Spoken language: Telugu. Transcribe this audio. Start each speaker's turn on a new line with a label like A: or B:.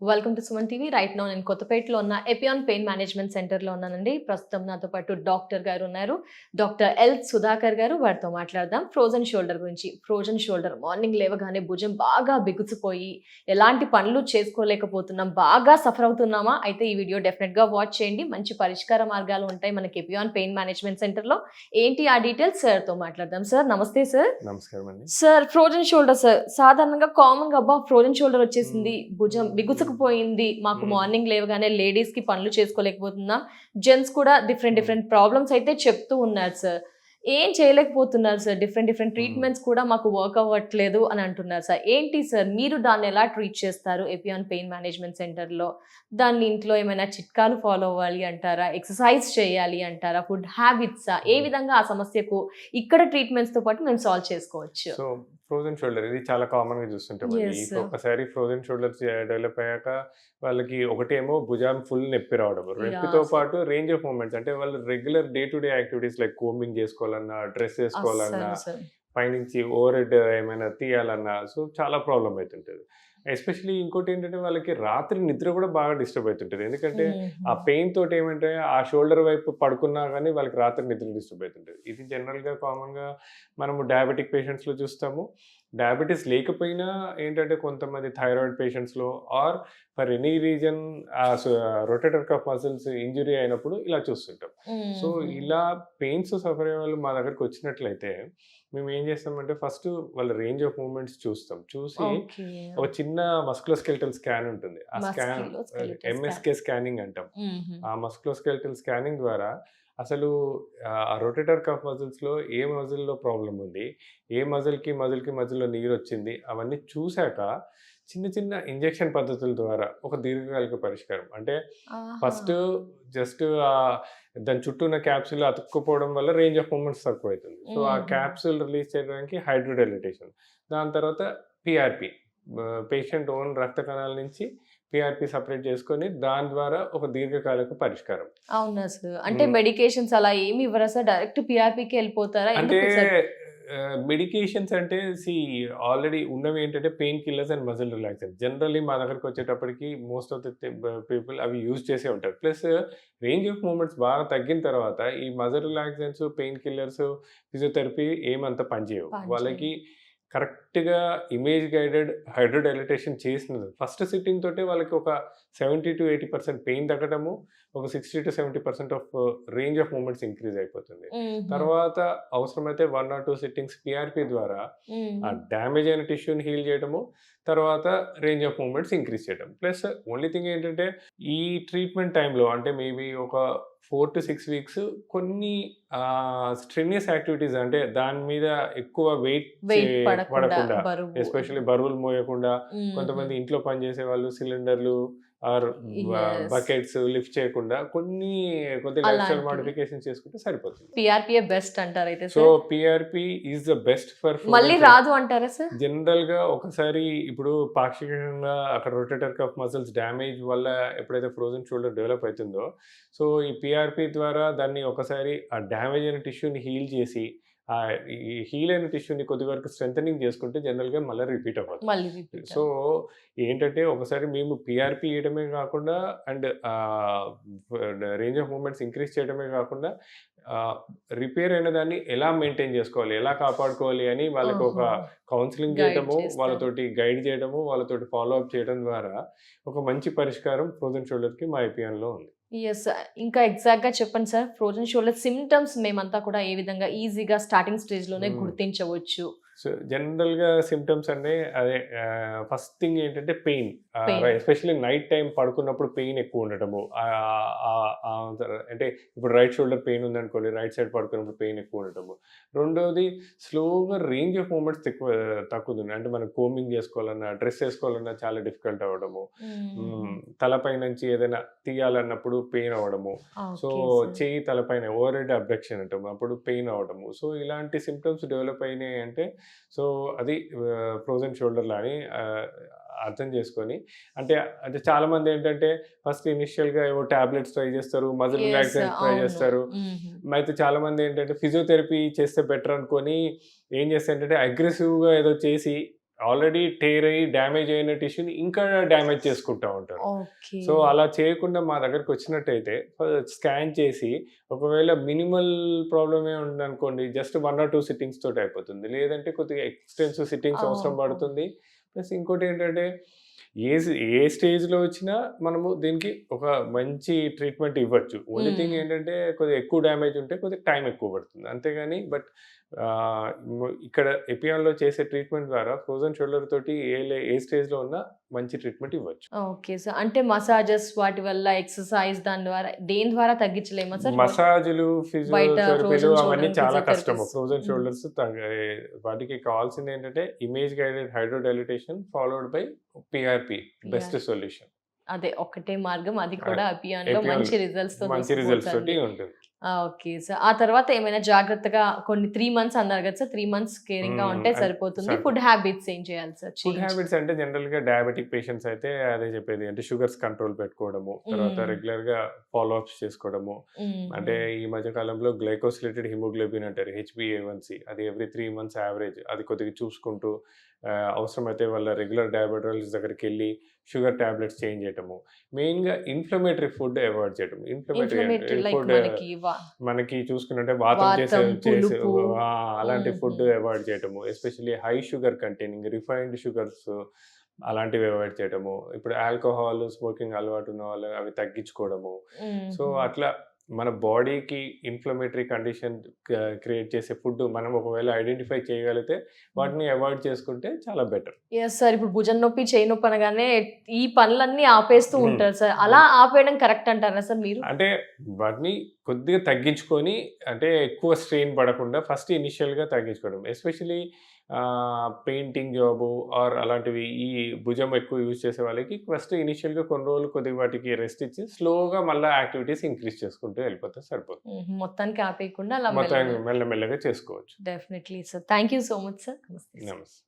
A: Welcome to Suman TV. Right now నేను కొత్తపేటలో ఉన్న ఎపియాన్ పెయిన్ మేనేజ్మెంట్ సెంటర్‌లో ఉన్నానండి. ప్రస్తుతం నాతో పాటు డాక్టర్ గారు ఉన్నారు. Doctor L. సుధాకర్ గారు. వారితో మాట్లాడదాం. ఫ్రోజన్ షోల్డర్ గురించి. ఫ్రోజన్ షోల్డర్ మార్నింగ్ లేవగానే భుజం బాగా బిగుసిపోయి ఎలాంటి పనులు చేసుకోలేకపోతున్నాం. బాగా సఫర్ అవుతున్నామా? అయితే ఈ వీడియో డెఫినెట్‌గా వాచ్ చేయండి. మంచి పరిష్కార మార్గాలు ఉంటాయి మనకి ఎపియాన్ పెయిన్ మేనేజ్మెంట్ సెంటర్‌లో. ఏంటి ఆ డీటెయిల్స్ సార్‌తో మాట్లాడదాం. సార్ నమస్తే సార్.
B: నమస్కారం అండి.
A: Sir frozen shoulder sir. సాధారణంగా కామన్‌గా అబ్బా! ఫ్రోజన్ షోల్డర్ వచ్చేసింది. భుజం బిగుసుకుపోయింది. మాకు మార్నింగ్ లేవగానే లేడీస్‌కి పనులు చేసుకోలేకపోతున్నాం. జెంట్స్ కూడా డిఫరెంట్ ప్రాబ్లమ్స్ అయితే చెప్తూ ఉన్నారు సార్. ఏం చేయలేకపోతున్నారు సార్. డిఫరెంట్ ట్రీట్మెంట్స్ కూడా మాకు వర్క్ అవ్వట్లేదు అని అంటున్నారు సార్. ఏంటి సార్ మీరు దాన్ని ఎలా ట్రీట్ చేస్తారు ఎపియాన్ పెయిన్ మేనేజ్మెంట్ సెంటర్‌లో? దాన్ని ఇంట్లో ఏమైనా చిట్కాలు ఫాలో అవ్వాలి అంటారా? ఎక్సర్సైజ్ చేయాలి అంటారా? ఫుడ్ హ్యాబిట్సా? ఏ విధంగా ఆ సమస్యకు ఇక్కడ ట్రీట్మెంట్స్‌తో పాటు మేము సాల్వ్ చేసుకోవచ్చు?
B: సో, ఫ్రోజన్ షోల్డర్ ఇది చాలా కామన్‌గా చూస్తుంటామండి.
A: యెస్
B: ఇప్పుడు
A: సార్.
B: ఒక్కసారి ఫ్రోజన్ షోల్డర్స్ డెవలప్ అయ్యాక వాళ్ళకి ఒకటేమో భుజం ఫుల్ నొప్పి రావడం. నొప్పితో
A: యాహ్!
B: పాటు రేంజ్ ఆఫ్ మూవ్‌మెంట్స్ అంటే వాళ్ళు regular day to day activities like combing చేసుకోవాలన్నా, డ్రెస్ ఏసుకోవాలన్నా,
A: అస్సలు సార్.
B: పైనుంచి ఓవర్ హెడ్ ఏమైనా తీయాలన్నా సో చాలా ప్రాబ్లమ్ అయితుంటది. ఎస్పెషల్లీ ఇంకోటేంటంటే వాళ్ళకి రాత్రి నిద్ర కూడా బాగా డిస్టర్బ్ అయితుంటది. ఎందుకంటే ఆ
A: హుహు.
B: పెయిన్ తోటి ఏమంటే ఆ షోల్డర్ వైపు పడుకున్నా గానీ వాళ్ళకి రాత్రి నిద్ర డిస్టర్బ్ అయితుంటది. ఇది జనరల్‌గా కామన్‌గా మనము డయాబెటిక్ పేషెంట్స్‌లో చూస్తాము. డయాబెటిస్ లేకపోయినా ఏంటంటే కొంతమంది థైరాయిడ్ పేషెంట్స్‌లో or for any reason rotator cuff muscles injury అయినప్పుడు ఇలా చూస్తుంటాం. సో,
A: హుహు.
B: ఇలా పెయిన్స్ సఫర్ అయ్యే వాళ్ళు మా దగ్గరకొచ్చినట్లయితే మేము ఏం చేస్తామంటే ఫస్ట్ వాళ్ళ రేంజ్ ఆఫ్ మూవ్‌మెంట్స్ చూస్తాం. చూసి
A: ఓకే.
B: ఒక చిన్న మస్కులోస్కెలిటల్ స్కాన్ ఉంటుంది. ఆ స్కాన్
A: మస్క్యులోస్కెలిటల్ స్కాన్.
B: ఎంఎస్‌కే స్కానింగ్ అంటాం.
A: హుహు.
B: ఆ మస్కులోస్కెలిటల్ స్కానింగ్ ద్వారా అసలు ఆ రొటేటర్ కఫ్ మజిల్స్‌లో ఏ మజిల్‌లో ప్రాబ్లమ్ ఉంది? ఏ మజిల్‌కి మధ్యలో నీరొచ్చింది? అవన్నీ చూసాక చిన్న చిన్న ఇంజెక్షన్ పద్ధతుల ద్వారా ఒక దీర్ఘకాలిక పరిష్కారం. అంటే
A: ఆహా!
B: ఫస్ట్ జస్ట్ దాని చుట్టూ ఉన్న క్యాప్సూల్ అతుక్కుపోవడం వల్ల రేంజ్ ఆఫ్ మూవ్‌మెంట్స్ తక్కువైతుంది. సో, ఆ
A: హుహు.
B: క్యాప్సూల్ రిలీజ్ చేయడానికి హైడ్రోడైలేటేషన్. దాని తర్వాత పీఆర్‌పీ పేషెంట్ ఓన్ రక్త కణాల నుంచి పీఆర్‌పీ సెపరేట్ చేసుకొని దాని ద్వారా ఒక దీర్ఘకాలిక పరిష్కారం.
A: అవునా సార్? అంటే
B: హ్మ్.
A: మెడికేషన్స్ అలా ఏమి ఇవ్వరా సార్? డైరెక్ట్ పీఆర్‌పీకే ఎళ్ళిపోతారా?
B: అంటే
A: ఎందుకు సార్?
B: మెడికేషన్స్ అంటే ఆల్రెడీ ఉన్నవేంటంటే pain killers and muscle relaxants. Generally మా దగ్గరకొచ్చేటప్పటికి మోస్ట్ ఆఫ్ ద పీపుల్ అవి యూజ్ చేసే ఉంటారు. ప్లస్ రేంజ్ ఆఫ్ మూవ్‌మెంట్స్ బాగా తగ్గిన తర్వాత ఈ muscle relaxants, pain killers, physiotherapy ఏమంత పనిచేయవు.
A: పనిచేయవు.
B: వాళ్ళకి కరెక్ట్‌గా ఇమేజ్ గైడెడ్ హైడ్రోడైలేటేషన్ చేసినది ఫస్ట్ సిట్టింగ్ తోటే వాళ్ళకి ఒక 70-80% పెయిన్ తగ్గడము, ఒక 60-70% of range of movements increase అయిపోతుంది.
A: హుహు.
B: తర్వాత అవసరమైతే 1 ఆర్ 2 సిట్టింగ్స్ పీఆర్‌పీ ద్వారా ఆ
A: హుహు.
B: డ్యామేజ్ అయిన టిష్యూని హీల్ చేయడము, తర్వాత రేంజ్ ఆఫ్ మూవ్‌మెంట్స్ ఇంక్రీజ్ చేయడం. ప్లస్ ఓన్లీ థింగ్ ఏంటంటే ఈ ట్రీట్మెంట్ టైమ్‌లో అంటే మేబీ ఒక 4-6 వీక్స్ కొన్ని స్ట్రెన్యూయస్ యాక్టివిటీస్ అంటే దాని మీద ఎక్కువ
A: వెయిట్ పడకుండా,
B: పడకుండా
A: బరువు.
B: ఎస్పెషల్లీ బరువులు మోయకుండా
A: హుహు.
B: కొంతమంది ఇంట్లో పనిచేసే వాళ్ళు సిలిండర్లు ఆర్
A: యెస్.
B: బకెట్స్ లిఫ్ట్ చేయకుండా కొద్ది లైఫ్ స్టైల్
A: అలాంటివి.
B: మోడిఫికేషన్ చేసుకుంటే సరిపోతుంది.
A: పీఆర్‌పీయే బెస్ట్ అంటారైతే
B: so,
A: sir?
B: PRP is the best for
A: మళ్ళీ
B: ఫ్రోజన్
A: రాదు అంటారా సార్?
B: జనరల్‌గా ఒకసారి ఇప్పుడు పాక్షికంగా అక్కడ రొటేటర్ కఫ్ మజిల్స్ డ్యామేజ్ వల్ల ఎప్పుడైతే ఫ్రోజన్ షోల్డర్ డెవలప్ అయితుందో, సో, ఈ పీఆర్‌పీ ద్వారా దాన్ని ఒకసారి ఆ డ్యామేజ్ అయిన టిష్యూని హీల్ చేసి, ఈ హీల్ అయిన టిష్యూని కొద్ది వరకు స్ట్రెంథెనింగ్ చేసుకుంటే జనరల్‌గా మళ్ళా రిపీట్ అవ్వదు.
A: మళ్ళీ రిపీట్.
B: సో, ఏంటంటే ఒకసారి మేము పీఆర్‌పీ ఇయడమే కాకుండా and range of movements increase చేయడమే కాకుండా రిపేర్ అయిన దాన్ని ఎలా మెయింటైన్ చేసుకోవాలి, ఎలా కాపాడుకోవాలి అని వాళ్ళకి ఒక
A: ఓహో!
B: కౌన్సెలింగ్
A: గైడ్
B: చేయటము,
A: చేస్తారు.
B: వాళ్ళతోటి గైడ్ చేయడము, వాళ్ళతోటి ఫాలో అప్ చేయడం ద్వారా ఒక మంచి పరిష్కారం ఫ్రోజన్ షోల్డర్‌కి మా ఐపీఎన్‌లో ఉంది.
A: యెస్. ఇంకా ఎగ్జాక్ట్‌గా చెప్పండి సార్. ఫ్రోజన్ షోల్డర్ సింప్టమ్స్ మేమంతా కూడా ఏ విధంగా ఈజీగా స్టార్టింగ్ స్టేజ్‌లోనే
B: హ్మ్.
A: గుర్తించవచ్చు?
B: సో, జనరల్‌గా సింప్టమ్స్ అంటే అదే ఫస్ట్ థింగ్ ఏంటంటే pain.
A: Pain.
B: Especially night time పడుకున్నప్పుడు పెయిన్ ఎక్కువ ఉండటము. అంటే ఇప్పుడు రైట్ షోల్డర్ పెయిన్ ఉందనుకోండి, రైట్ సైడ్ పడుకున్నప్పుడు పెయిన్ ఎక్కువ ఉండటము. రెండోది స్లోగా రేంజ్ ఆఫ్ మూవ్‌మెంట్స్ తగ్గుతుంది. అంటే మనం కోంబింగ్ చేసుకోవాలన్నా, డ్రెస్ ఏసుకోవాలన్నా చాలా డిఫికల్ట్ అవ్వడము.
A: హుహు.
B: తలపై నుంచి ఏదైనా తీయాలన్నప్పుడు పెయిన్ అవ్వడము. So,
A: okay sir.
B: చెయ్యి తలపైన ఓవర్ హెడ్ అబ్డక్షన్ అంటాము. అప్పుడు పెయిన్ అవ్వడము. సో, ఇలాంటి సింప్టమ్స్ డెవలప్ అయినాయి అంటే సో, అది ఫ్రోజన్ షోల్డర్‌లా అని అర్థం చేసుకొని అంటే అంటే చాలామందేంటంటే ఫస్ట్ ఇనిషియల్‌గా ఏవో టాబ్లెట్స్ ట్రై చేస్తారు. Muscle
A: yes.
B: రిలాక్సెంట్ ట్రై
A: అవును.
B: చేస్తారు.
A: హుహు.
B: అయితే చాలామందేంటంటే ఫిజియోథెరపీ చేస్తే బెటర్ అనుకోని ఏం చేస్తారంటే అగ్రెసివ్‌గా ఏదో చేసి ఆల్రెడీ టేర్ అయ్యి డ్యామేజ్ అయిన టిష్యూని ఇంకా డ్యామేజ్ చేసుకుంటా ఉంటారు.
A: ఓకే.
B: సో అలా చేయకుండా మా దగ్గరకు వచ్చినట్టయితే స్కాన్ చేసి ఒకవేళ మినిమల్ ప్రాబ్లమే ఉందనుకోండి, జస్ట్ 1 or 2 సిట్టింగ్స్ తోటి అయిపోతుంది. లేదంటే కొద్దిగా ఎక్స్టెన్సివ్ సిట్టింగ్స్ అవసరం
A: ఓహో!
B: పడుతుంది. ప్లస్ ఇంకోటి ఏంటంటే ఏ స్టేజ్‌లో వచ్చినా మనము దీనికి ఒక మంచి ట్రీట్మెంట్ ఇవ్వచ్చు. ఓన్లీ థింగ్
A: హ్మ్.
B: ఏంటంటే కొద్దిగా ఎక్కువ డ్యామేజ్ ఉంటే కొద్దిగా టైం ఎక్కువ పడుతుంది. అంతేగాని ఇక్కడ ఎపియాన్‌లో చేసే ట్రీట్మెంట్ ద్వారా ఫ్రోజన్ షోల్డర్ తోటి ఏ స్టేజ్‌లో ఉన్నా మంచి ట్రీట్మెంట్ ఇవ్వచ్చు.
A: Okay sir. అంటే మసాజెస్ వాటి వల్ల ఎక్సర్‌సైజ్ దాని ద్వారా దేని ద్వారా తగ్గించలేమా సార్?
B: మసాజులు,
A: బయట
B: ఫిజియోథెరపీలు
A: ఫ్రోజన్
B: అవన్నీ
A: షోల్డర్
B: చాలా కష్టము.
A: ఫిజియోథెరపీస్.
B: ఫ్రోజన్
A: హ్మ్.
B: షోల్డర్స్ వాటికి కావాల్సింది ఏంటంటే image guided hydro dilatation followed by PRP best
A: PRP.
B: Solution.
A: అదే ఒక్కటే మార్గం. అది కూడా అపియాన్‌లో
B: ఎపియాన్
A: మంచి రిజల్ట్స్‌తో
B: మంచి
A: తీసుకోవచ్చండి.
B: రిజల్ట్స్ తోటి ఉంటుంది.
A: Okay sir. ఆ తర్వాత ఏమైనా జాగ్రత్తగా కొన్ని 3 మంత్స్ అన్నారు కదా సార్. 3 మంత్స్ కేరింగ్‌గా ఉంటే సరిపోతుంది. ఫుడ్ హ్యాబిట్స్ ఏం చేయాలి సార్
B: ఫుడ్
A: చేంజ్?
B: హ్యాబిట్స్ అంటే జనరల్‌గా డయాబెటిక్ పేషెంట్స్ అయితే అదే చెప్పేది. అంటే షుగర్స్ కంట్రోల్ పెట్టుకోవడము, తర్వాత
A: హ్మ్.
B: రెగ్యులర్‌గా ఫాలో అప్స్ చేసుకోవడము. అంటే
A: హుహు.
B: ఈ మధ్య కాలంలో గ్లైకోసిలేటెడ్ హిమోగ్లోబిన్ అంటారు, HbA1c. అది ఎవ్రీ 3 మంత్స్ యావరేజ్. అది కొద్దిగా చూసుకుంటూ అవసరమైతే వాళ్ళ రెగ్యులర్ డయాబెటాలజిస్ట్ దగ్గరికెళ్ళి షుగర్ టాబ్లెట్స్ చేంజ్ చేయటము. మెయిన్‌గా ఇన్‌ఫ్లమేటరీ ఫుడ్ అవాయిడ్ చేయటం.
A: ఇన్‌ఫ్లమేటరీ లైక్
B: ఫుడ్ మనకి చూసుకున్నట్టే వాతం చేసే
A: వాతం,
B: చేసే
A: పులుపు.
B: అలాంటి
A: హుహు.
B: ఫుడ్ అవాయిడ్ చేయటము. Especially high sugar containing refined sugars అలాంటివి అవాయిడ్ చేయటము. ఇప్పుడు ఆల్కహాల్, స్మోకింగ్ అలవాటు ఉన్న వాళ్ళు అవి తగ్గించుకోవడము. సో,
A: హుహు.
B: అట్లా మన బాడీకి ఇన్‌ఫ్లమేటరీ కండిషన్ క్రియేట్ చేసే ఫుడ్ మనం ఒకవేళ ఐడెంటిఫై చేయగలిగితే వాటిని అవాయిడ్ చేసుకుంటే చాలా బెటర్.
A: Yes sir. ఇప్పుడు భుజం నొప్పి, చేయి నొప్పి అనగానే ఈ పనులన్నీ ఆపేస్తూ
B: హ్మ్.
A: ఉంటారు సార్. అలా ఆపేయడం కరెక్ట్ అంటారా సార్ మీరు?
B: అంటే వాటిని కొద్దిగా తగ్గించుకొని, అంటే ఎక్కువ స్ట్రెయిన్ పడకుండా ఫస్ట్ ఇనిషియల్‌గా తగ్గించుకోవడం. ఎస్పెషల్లీ పెయింటింగ్ జాబు ఆర్ అలాంటివి ఈ భుజం ఎక్కువ యూజ్ చేసే వాళ్ళకి ఫస్ట్ ఇనిషియల్‌గా కొన్ని రోజులు కొద్దిగా వాటికి రెస్ట్ ఇచ్చి స్లోగా మళ్ళా యాక్టివిటీస్ ఇంక్రీజ్ చేసుకుంటూ వెళ్ళిపోతే సరిపోతుంది.
A: హుహు. మొత్తానికి ఆపేయకుండా అలా
B: మొత్తం
A: మెల్లగా.
B: మెల్లమెల్లగా చేసుకోవచ్చు.
A: Definitely sir. Thank you so much sir. నమస్తే సార్.
B: నమస్తే.